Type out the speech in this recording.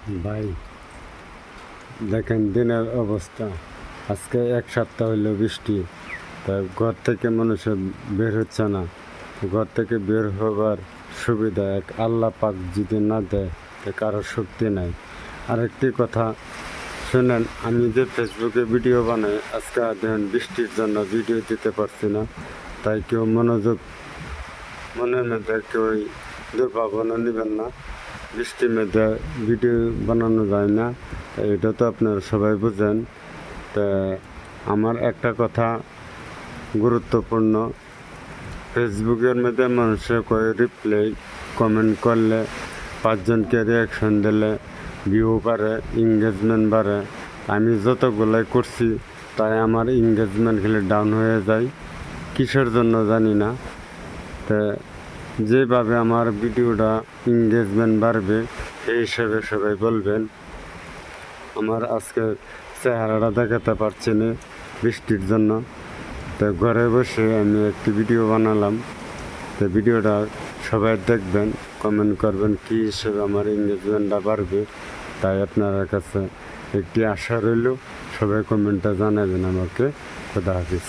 ভাই দেখেন দিনের অবস্থা, আজকে এক সপ্তাহ হইলো বৃষ্টি, তা ঘর থেকে মানুষের বের হচ্ছে না। ঘর থেকে বের হবার সুবিধা এক আল্লাহ পাক যদি না দেয় তো কারো শক্তি নাই। আরেকটি কথা শুনেন, আমি যে ফেসবুকে ভিডিও বানাই, আজকে দেখেন বৃষ্টির জন্য ভিডিও দিতে পারছি না, তাই কেউ মনের মধ্যে কেউ দুর্ভাবনা নেবেন না। বৃষ্টির মধ্যে ভিডিও বানানো যায় না, এটা তো আপনারা সবাই বুঝেন। তা আমার একটা কথা গুরুত্বপূর্ণ, ফেসবুকের মধ্যে মানুষের কয়ে রিপ্লাই কমেন্ট করলে, 5জনকে রিয়াকশন দিলে ভিউ বাড়ে, এঙ্গেজমেন্ট বাড়ে। আমি যতগুলাই করছি তাই আমার এঙ্গেজমেন্ট খেলে ডাউন হয়ে যায়, কিসের জন্য জানি না। তা যেভাবে আমার ভিডিওটা এঙ্গেজমেন্ট বাড়বে সেই হিসেবে সবাই বলবেন। আমার আজকে চেহারাটা দেখাতে পারছি না বৃষ্টির জন্য, তো ঘরে বসে আমি একটি ভিডিও বানালাম। তো ভিডিওটা সবাই দেখবেন, কমেন্ট করবেন কী হিসেবে আমার এঙ্গেজমেন্টটা বাড়বে। তাই আপনার কাছে একটি আশা রইল, সবাই কমেন্টটা জানাবেন আমাকে। খোদা হাফিজ।